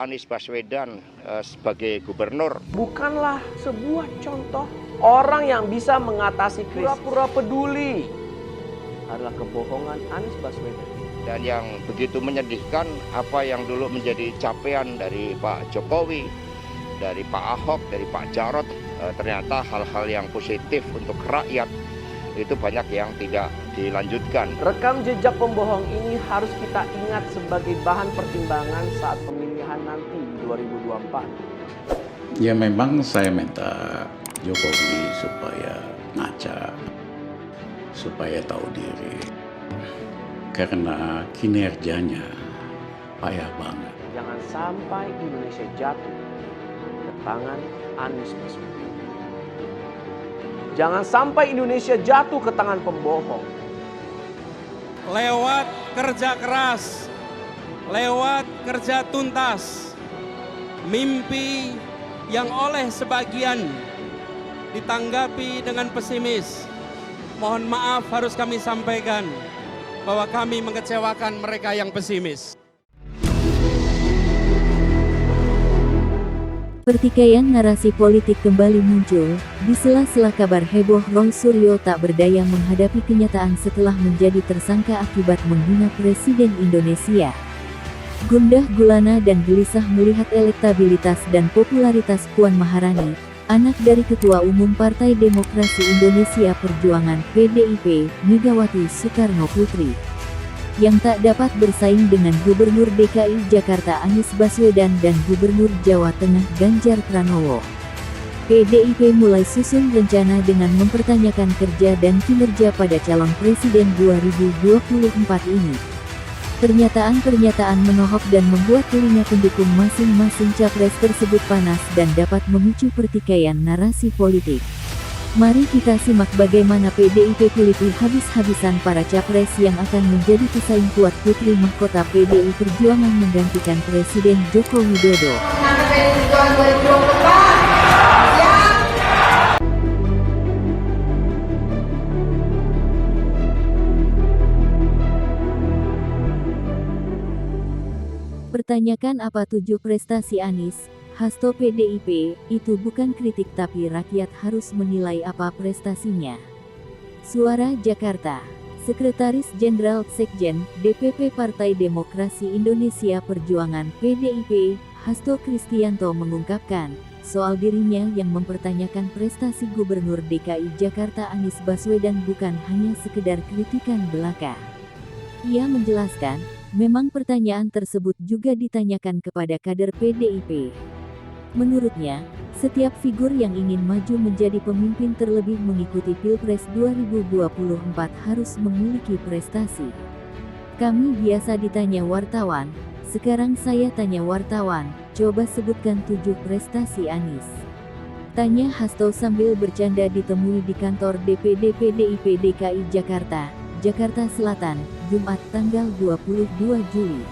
Anies Baswedan sebagai gubernur bukanlah sebuah contoh orang yang bisa mengatasi krisis. Pura-pura peduli adalah kebohongan Anies Baswedan. Dan yang begitu menyedihkan, apa yang dulu menjadi capaian dari Pak Jokowi, dari Pak Ahok, dari Pak Jarot, ternyata hal-hal yang positif untuk rakyat itu banyak yang tidak dilanjutkan. Rekam jejak pembohong ini harus kita ingat sebagai bahan pertimbangan saat pemilihan nanti 2024. Ya memang saya minta Jokowi supaya ngaca, supaya tahu diri. Karena kinerjanya payah banget. Jangan sampai Indonesia jatuh ke tangan Anies Baswedan. Jangan sampai Indonesia jatuh ke tangan pembohong. Lewat kerja keras, lewat kerja tuntas, mimpi yang oleh sebagian ditanggapi dengan pesimis. Mohon maaf harus kami sampaikan bahwa kami mengecewakan mereka yang pesimis. Pertikaian narasi politik kembali muncul, di sela-sela kabar heboh Roy Suryo tak berdaya menghadapi kenyataan setelah menjadi tersangka akibat menghina Presiden Indonesia. Gundah gulana dan gelisah melihat elektabilitas dan popularitas Puan Maharani, anak dari Ketua Umum Partai Demokrasi Indonesia Perjuangan (PDIP), Megawati Soekarno Putri, yang tak dapat bersaing dengan Gubernur DKI Jakarta Anies Baswedan dan Gubernur Jawa Tengah Ganjar Pranowo. PDIP mulai susun rencana dengan mempertanyakan kerja dan kinerja pada calon presiden 2024 ini. Pernyataan-pernyataan menohok dan membuat telinga pendukung masing-masing capres tersebut panas dan dapat memicu pertikaian narasi politik. Mari kita simak bagaimana PDIP kuliti habis-habisan para capres yang akan menjadi pesaing kuat putri mahkota PDI Perjuangan menggantikan Presiden Joko Widodo. Pertanyakan apa tujuh prestasi Anies? Hasto PDIP, itu bukan kritik tapi rakyat harus menilai apa prestasinya. Suara Jakarta. Sekretaris Jenderal Sekjen, DPP Partai Demokrasi Indonesia Perjuangan (PDIP), Hasto Kristianto mengungkapkan, soal dirinya yang mempertanyakan prestasi Gubernur DKI Jakarta Anies Baswedan bukan hanya sekedar kritikan belaka. Ia menjelaskan, memang pertanyaan tersebut juga ditanyakan kepada kader PDIP. Menurutnya, setiap figur yang ingin maju menjadi pemimpin terlebih mengikuti Pilpres 2024 harus memiliki prestasi. Kami biasa ditanya wartawan, sekarang saya tanya wartawan, coba sebutkan 7 prestasi Anies. Tanya Hasto sambil bercanda ditemui di kantor DPD PDIP DKI Jakarta, Jakarta Selatan, Jumat tanggal 22 Juli.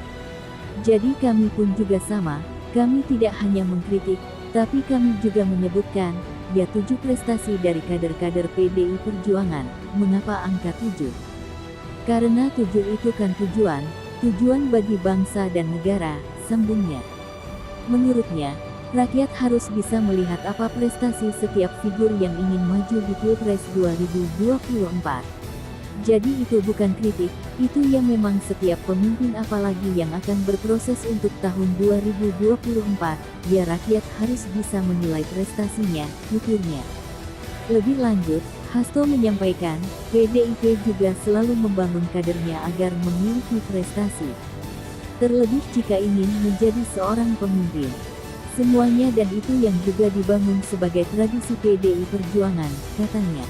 Jadi kami pun juga sama. Kami tidak hanya mengkritik, tapi kami juga menyebutkan, ya 7 prestasi dari kader-kader PDI Perjuangan. Mengapa angka 7? Karena 7 itu kan tujuan bagi bangsa dan negara, sambungnya. Menurutnya, rakyat harus bisa melihat apa prestasi setiap figur yang ingin maju di Pilpres 2024. Jadi itu bukan kritik, itu yang memang setiap pemimpin apalagi yang akan berproses untuk tahun 2024, ya rakyat harus bisa menilai prestasinya, tuturnya. Lebih lanjut, Hasto menyampaikan, PDIP juga selalu membangun kadernya agar memiliki prestasi. Terlebih jika ingin menjadi seorang pemimpin. Semuanya dan itu yang juga dibangun sebagai tradisi PDI Perjuangan, katanya.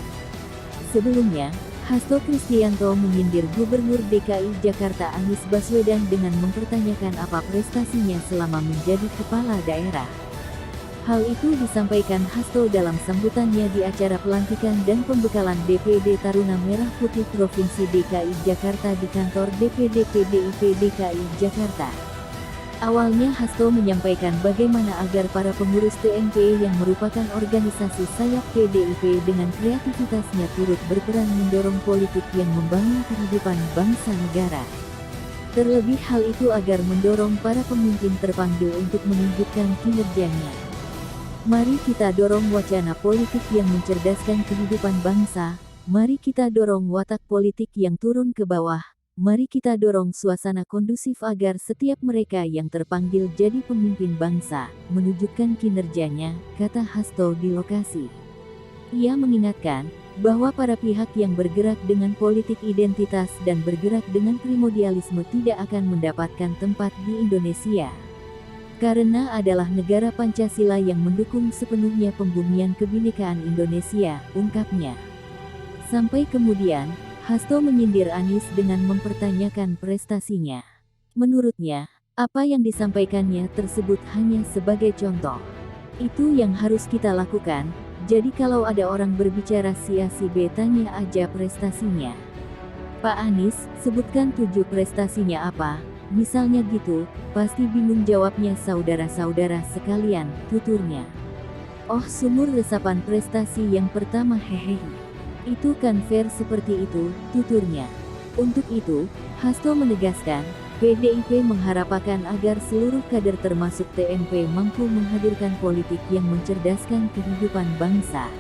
Sebelumnya, Hasto Kristianto menyindir Gubernur DKI Jakarta Anies Baswedan dengan mempertanyakan apa prestasinya selama menjadi kepala daerah. Hal itu disampaikan Hasto dalam sambutannya di acara pelantikan dan pembekalan DPD Taruna Merah Putih Provinsi DKI Jakarta di kantor DPD PDIP DKI Jakarta. Awalnya Hasto menyampaikan bagaimana agar para pengurus TNP yang merupakan organisasi sayap PDIP dengan kreativitasnya turut berperan mendorong politik yang membangun kehidupan bangsa negara. Terlebih hal itu agar mendorong para pemimpin terpanggil untuk menunjukkan kinerjanya. Mari kita dorong wacana politik yang mencerdaskan kehidupan bangsa, mari kita dorong watak politik yang turun ke bawah, mari kita dorong suasana kondusif agar setiap mereka yang terpanggil jadi pemimpin bangsa, menunjukkan kinerjanya, kata Hasto di lokasi. Ia mengingatkan bahwa para pihak yang bergerak dengan politik identitas dan bergerak dengan primordialisme tidak akan mendapatkan tempat di Indonesia. Karena adalah negara Pancasila yang mendukung sepenuhnya pembumian kebinekaan Indonesia, ungkapnya. Sampai kemudian, Hasto menyindir Anies dengan mempertanyakan prestasinya. Menurutnya, apa yang disampaikannya tersebut hanya sebagai contoh. Itu yang harus kita lakukan, jadi kalau ada orang berbicara si A si B tanya aja prestasinya. Pak Anies, sebutkan 7 prestasinya apa? Misalnya gitu, pasti bingung jawabnya saudara-saudara sekalian, tuturnya. Oh sumur resapan prestasi yang pertama hehehe. Itu kan fair seperti itu, tuturnya. Untuk itu, Hasto menegaskan, PDIP mengharapkan agar seluruh kader termasuk TMP mampu menghadirkan politik yang mencerdaskan kehidupan bangsa.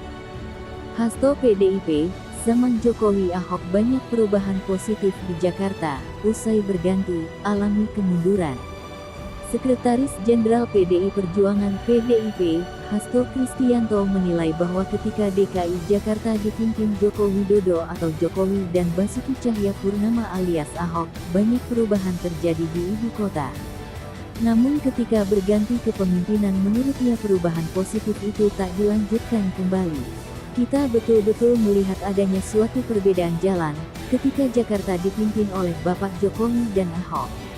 Hasto PDIP, zaman Jokowi Ahok banyak perubahan positif di Jakarta, usai berganti, alami kemunduran. Sekretaris Jenderal PDI Perjuangan PDIP, Hasto Kristianto menilai bahwa ketika DKI Jakarta dipimpin Joko Widodo atau Jokowi dan Basuki Cahayapurnama alias Ahok, banyak perubahan terjadi di ibu kota. Namun ketika berganti kepemimpinan menurutnya perubahan positif itu tak dilanjutkan kembali. Kita betul-betul melihat adanya suatu perbedaan jalan, ketika Jakarta dipimpin oleh Bapak Jokowi dan Ahok.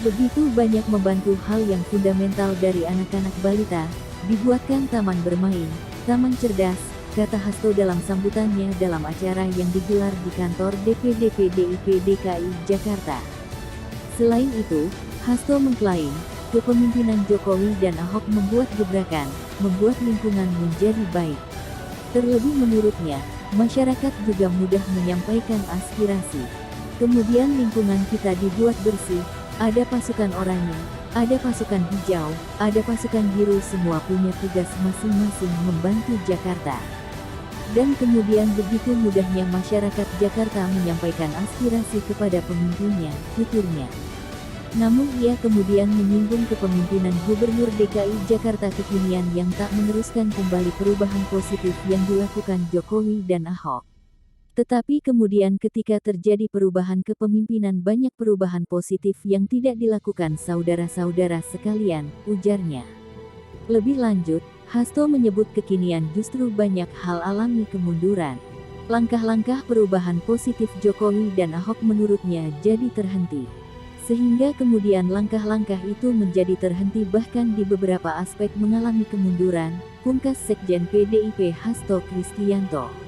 Begitu banyak membantu hal yang fundamental dari anak-anak balita, dibuatkan taman bermain, taman cerdas, kata Hasto dalam sambutannya dalam acara yang digelar di kantor DPD PDIP DKI Jakarta. Selain itu, Hasto mengklaim, kepemimpinan Jokowi dan Ahok membuat gebrakan, membuat lingkungan menjadi baik. Terlebih menurutnya, masyarakat juga mudah menyampaikan aspirasi. Kemudian lingkungan kita dibuat bersih, ada pasukan oranye, ada pasukan hijau, ada pasukan biru semua punya tugas masing-masing membantu Jakarta. Dan kemudian begitu mudahnya masyarakat Jakarta menyampaikan aspirasi kepada pemimpinnya, tuturnya. Namun ia kemudian menyinggung kepemimpinan Gubernur DKI Jakarta kekinian yang tak meneruskan kembali perubahan positif yang dilakukan Jokowi dan Ahok. Tetapi kemudian ketika terjadi perubahan kepemimpinan banyak perubahan positif yang tidak dilakukan saudara-saudara sekalian, ujarnya. Lebih lanjut, Hasto menyebut kekinian justru banyak hal alami kemunduran. Langkah-langkah perubahan positif Jokowi dan Ahok menurutnya jadi terhenti. Sehingga kemudian langkah-langkah itu menjadi terhenti bahkan di beberapa aspek mengalami kemunduran, pungkas Sekjen PDIP Hasto Kristianto.